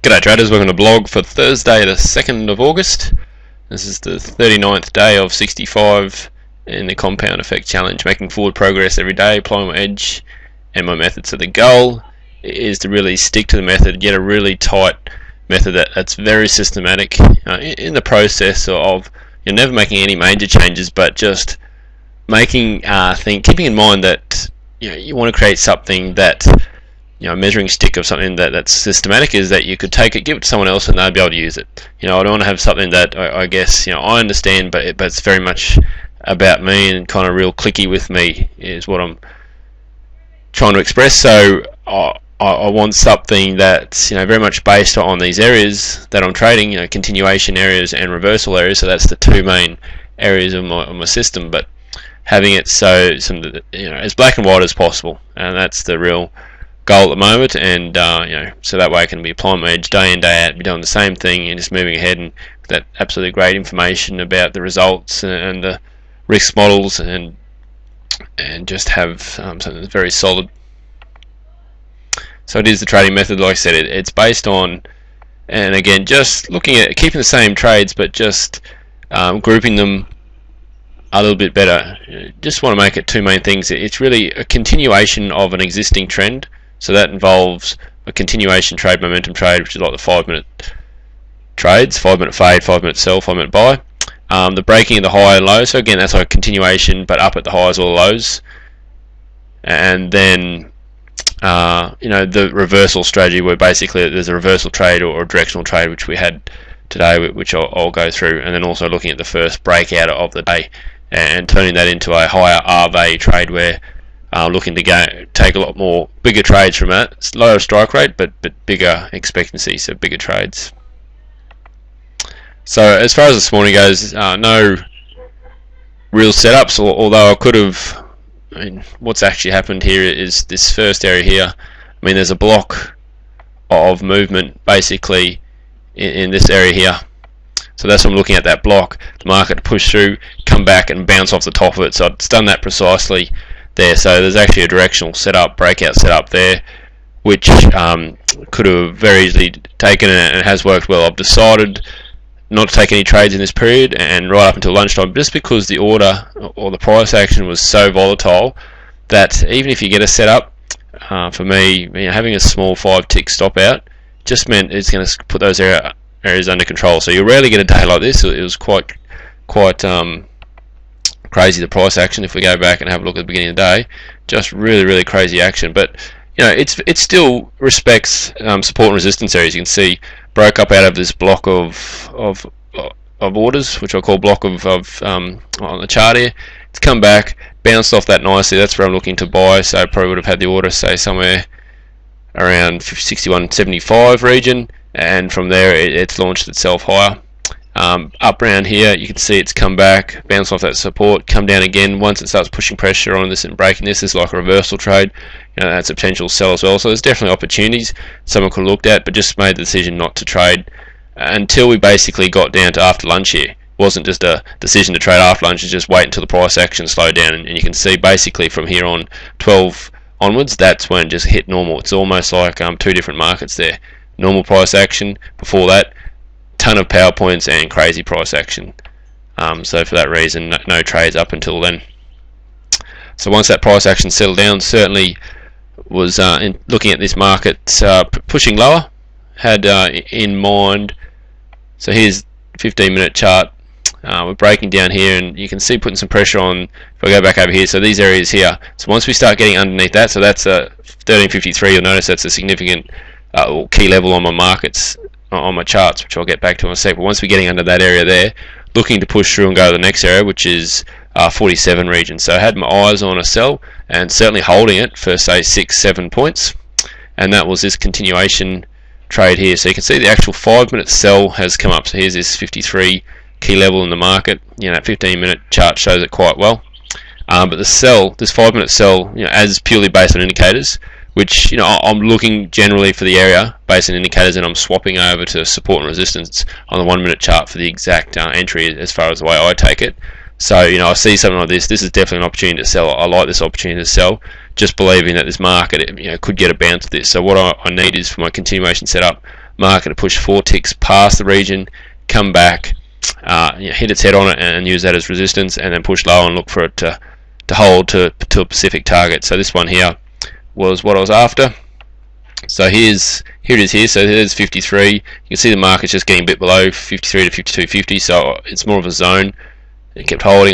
G'day traders, welcome to blog for Thursday the 2nd of August. This is the 39th day of 65 in the Compound Effect Challenge, making forward progress every day, applying my edge and my method. So the goal is to really stick to the method, get a really tight method that's very systematic in the process of you're never making any major changes, but just making keeping in mind that you want to create something that a measuring stick of something that's systematic is that you could take it, give it to someone else, and they'll be able to use it. I don't want to have something that I guess I understand, but it's very much about me and kind of real clicky with me is what I'm trying to express. So I want something that's very much based on these areas that I'm trading, continuation areas and reversal areas. So that's the two main areas of my system, but having it so as black and white as possible, and that's the real goal at the moment. And so that way I can be applying my edge day in day out, be doing the same thing and just moving ahead, and with that absolutely great information about the results and the risk models, and just have something that's very solid. So it is the trading method. Like I said, it's based on, and again, just looking at keeping the same trades but just grouping them a little bit better. Just want to make it two main things. It's really a continuation of an existing trend. So that involves a continuation trade, momentum trade, which is like the 5-minute trades, 5-minute fade, 5-minute sell, 5-minute buy. The breaking of the high and low, so again that's like a continuation but up at the highs or the lows. And then the reversal strategy, where basically there's a reversal trade or a directional trade, which we had today, which I'll go through. And then also looking at the first breakout of the day and turning that into a higher R value trade, where looking to take a lot more bigger trades from that. It's lower strike rate but bigger expectancy, so bigger trades. So as far as this morning goes, no real setups, although I could have. What's actually happened here is this first area here. There's a block of movement basically in this area here. So that's what I'm looking at, that block. The market push through, come back and bounce off the top of it. So it's done that precisely there. So there's actually a directional setup, breakout setup there, which could have very easily taken it, and it has worked well. I've decided not to take any trades in this period and right up until lunchtime, just because the order or the price action was so volatile that even if you get a setup, for me, having a small 5-tick stop out just meant it's going to put those areas under control. So you rarely get a day like this. It was quite crazy, the price action. If we go back and have a look at the beginning of the day, just really crazy action. But it still respects support and resistance areas. You can see broke up out of this block of orders, which I call block of on the chart here. It's come back, bounced off that nicely. That's where I'm looking to buy. So I probably would have had the order say somewhere around 61.75 region, and from there it's launched itself higher. Up around here you can see it's come back, bounced off that support, come down again. Once it starts pushing pressure on this and breaking this is like a reversal trade. That's a potential sell as well. So there's definitely opportunities someone could have looked at, but just made the decision not to trade until we basically got down to after lunch here. It wasn't just a decision to trade after lunch, it's just wait until the price action slowed down, and you can see basically from here on 12 onwards, that's when it just hit normal. It's almost like two different markets there. Normal price action, before that ton of power points and crazy price action. So for that reason, no trades up until then. So once that price action settled down, certainly was looking at this market pushing lower, had in mind. So here's 15-minute chart. We're breaking down here, and you can see putting some pressure on. If I go back over here, so these areas here. So once we start getting underneath that, so that's 1353. You'll notice that's a significant key level on my markets, on my charts, which I'll get back to in a sec. But once we're getting under that area there, looking to push through and go to the next area, which is 47 region. So I had my eyes on a sell, and certainly holding it for say 6-7 points, and that was this continuation trade here. So you can see the actual 5-minute sell has come up. So here's this 53 key level in the market. That 15-minute chart shows it quite well. But the sell, this 5-minute sell, as purely based on indicators, which I'm looking generally for the area based on indicators, and I'm swapping over to support and resistance on the 1-minute chart for the exact entry as far as the way I take it. So I see something like this. This is definitely an opportunity to sell. I like this opportunity to sell, just believing that this market could get a bounce of this. So what I need is for my continuation setup, market to push 4 ticks past the region, come back, hit its head on it and use that as resistance, and then push low and look for it to hold to a specific target. So this one here was what I was after. So here it is here. So there's 53. You can see the market's just getting a bit below 53 to 52.50. So it's more of a zone. It kept holding.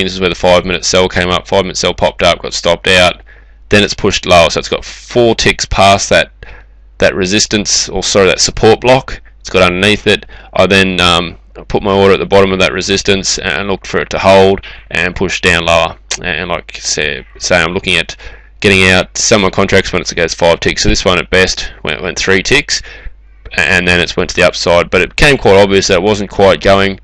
This is where the 5-minute sell came up. 5-minute sell popped up, got stopped out. Then it's pushed lower. So it's got 4 ticks past that resistance, or sorry, that support block. It's got underneath it. I then put my order at the bottom of that resistance and looked for it to hold and push down lower. And like say I'm looking at getting out some of my contracts when it goes 5 ticks. So this one at best went 3 ticks, and then it went to the upside. But it became quite obvious that it wasn't quite going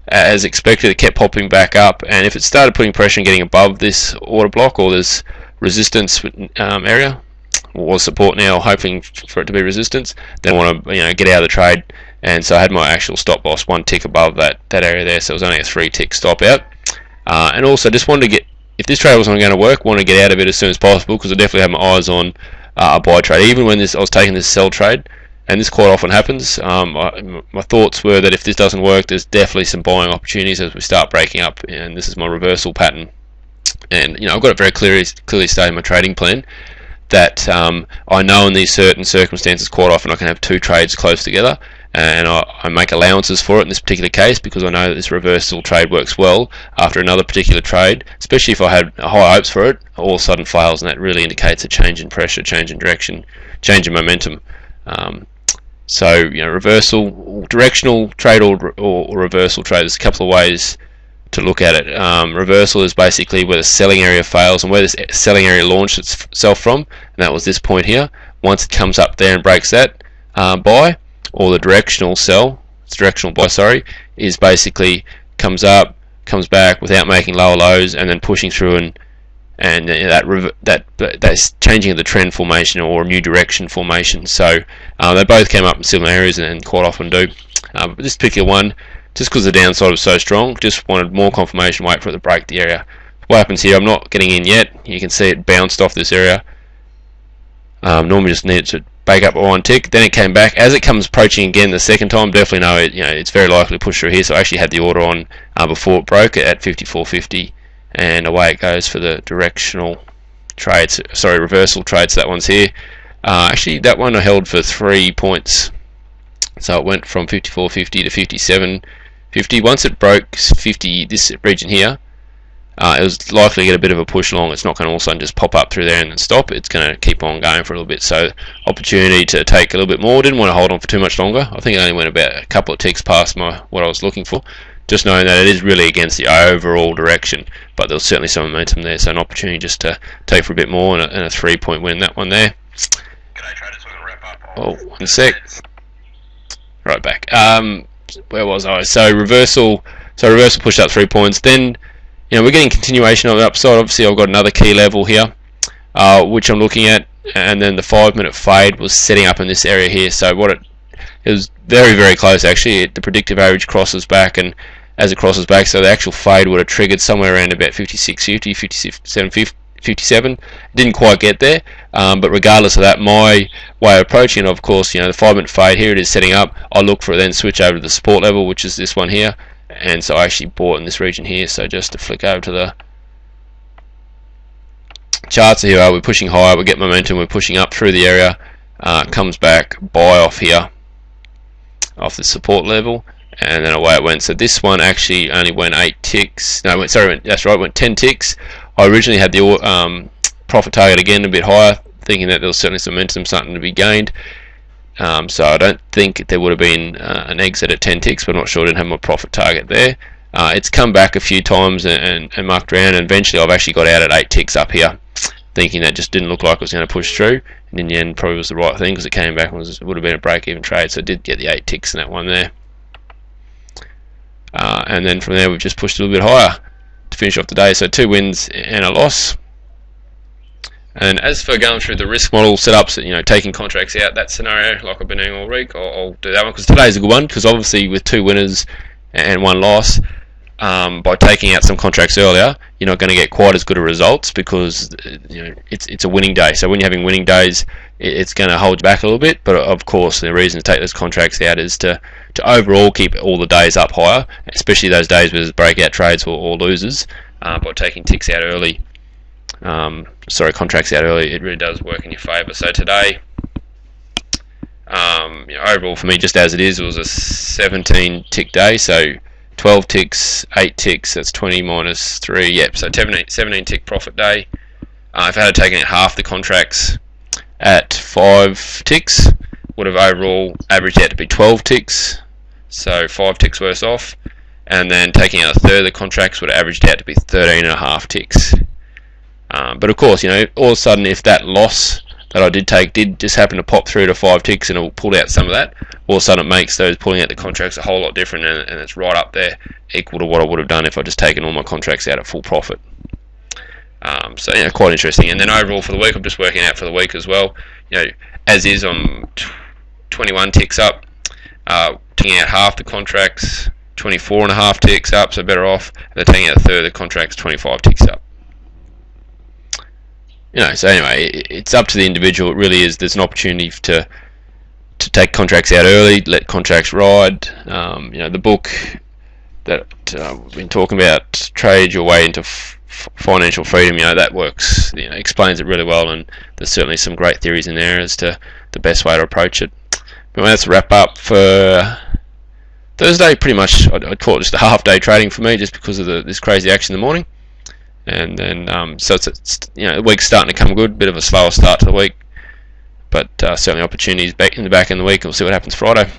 as expected. It kept popping back up, and if it started putting pressure and getting above this order block or this resistance area, or support now, hoping for it to be resistance, then I want to get out of the trade. And so I had my actual stop loss 1 tick above that area there, so it was only a 3 tick stop out. And also just wanted to get, if this trade wasn't going to work, want to get out of it as soon as possible, because I definitely had my eyes on a buy trade, even when I was taking this sell trade, and this quite often happens. My thoughts were that if this doesn't work, there's definitely some buying opportunities as we start breaking up, and this is my reversal pattern. And I've got it very clearly stated in my trading plan that I know in these certain circumstances quite often I can have 2 trades close together, and I make allowances for it in this particular case, because I know that this reversal trade works well after another particular trade, especially if I had high hopes for it, all of a sudden fails, and that really indicates a change in pressure, change in direction, change in momentum. So reversal, directional trade or reversal trade, there's a couple of ways to look at it. Reversal is basically where the selling area fails and where this selling area launched itself from, and that was this point here. Once it comes up there and breaks that buy, or the directional sell, directional buy, sorry, is basically comes up, comes back without making lower lows, and then pushing through, and that's changing of the trend formation or new direction formation. So they both came up in similar areas and quite often do. But this particular one, just because the downside was so strong, just wanted more confirmation, wait for it to break the area. What happens here, I'm not getting in yet. You can see it bounced off this area. Normally just needed to break up 1 tick, then it came back. As it comes approaching again the second time, definitely know it. It's very likely to push through here. So I actually had the order on before it broke at 54.50, and away it goes for the directional trades. Sorry, reversal trades. So that one's here. Actually, that one I held for 3 points. So it went from 54.50 to 57.50. Once it broke 50, this region here, it was likely to get a bit of a push long. It's not going to all of a sudden just pop up through there and then stop. It's going to keep on going for a little bit. So opportunity to take a little bit more. Didn't want to hold on for too much longer. I think I only went about a couple of ticks past what I was looking for. Just knowing that it is really against the overall direction, but there was certainly some momentum there. So an opportunity just to take for a bit more, and a 3-point win, that one there. G'day traders, we're going to wrap up. Oh, 1 sec. Right back. Where was I? So reversal pushed up 3 points. Then we're getting continuation on the upside. Obviously I've got another key level here, which I'm looking at, and then the 5-minute fade was setting up in this area here. So it was very, very close actually. The predictive average crosses back, and as it crosses back, so the actual fade would have triggered somewhere around about 56.50, 57. Didn't quite get there, but regardless of that, my way of approaching it, of course, the 5-minute fade, here it is setting up. I look for it, then switch over to the support level, which is this one here, and so I actually bought in this region here. So just to flick over to the charts, here we're pushing higher, we get momentum, we're pushing up through the area, comes back, buy off here, off the support level, and then away it went. So this one actually only went 8 ticks. No, that's right, went 10 ticks. I originally had the profit target again a bit higher, thinking that there was certainly some momentum, something to be gained. So I don't think there would have been an exit at 10 ticks, but I'm not sure. I didn't have my profit target there. It's come back a few times and mucked around, and eventually I've actually got out at 8 ticks up here, thinking that just didn't look like it was going to push through, and in the end probably was the right thing, because it came back and would have been a break-even trade. So I did get the 8 ticks in that one there. And then from there we've just pushed a little bit higher to finish off the day. So 2 wins and a loss. And as for going through the risk model setups, taking contracts out, that scenario, like I've been doing all week, I'll do that one, because today's a good one, because obviously with 2 winners and 1 loss, by taking out some contracts earlier, you're not going to get quite as good a results, because it's a winning day. So when you're having winning days, it's going to hold you back a little bit. But of course, the reason to take those contracts out is to overall keep all the days up higher, especially those days with breakout trades or losers. By taking ticks out early, contracts out early, it really does work in your favour. So today, overall for me, just as it is, it was a 17 tick day. So 12 ticks, 8 ticks, that's 20 minus 3. Yep, so 17 tick profit day. If I had taken out half the contracts at 5 ticks, would have overall averaged out to be 12 ticks, so 5 ticks worse off. And then taking out a third of the contracts would have averaged out to be 13.5 ticks. But of course, all of a sudden, if that loss that I did take did just happen to pop through to 5 ticks and it pulled out some of that, all of a sudden it makes those pulling out the contracts a whole lot different, and it's right up there, equal to what I would have done if I just taken all my contracts out at full profit. So quite interesting. And then overall for the week, I'm just working out for the week as well. As is, I'm 21 ticks up, taking out half the contracts, 24.5 ticks up, so better off. They're taking out a third of the contracts, 25 ticks up. So anyway, it's up to the individual. It really is. There's an opportunity to take contracts out early, let contracts ride. The book that we've been talking about, Trade Your Way into Financial Freedom, that works. Explains it really well, and there's certainly some great theories in there as to the best way to approach it. But that's a wrap up for Thursday. Pretty much, I'd call it just a half day trading for me, just because of this crazy action in the morning. And then, so it's the week's starting to come good. Bit of a slower start to the week, but certainly opportunities back in the back end of the week. We'll see what happens Friday.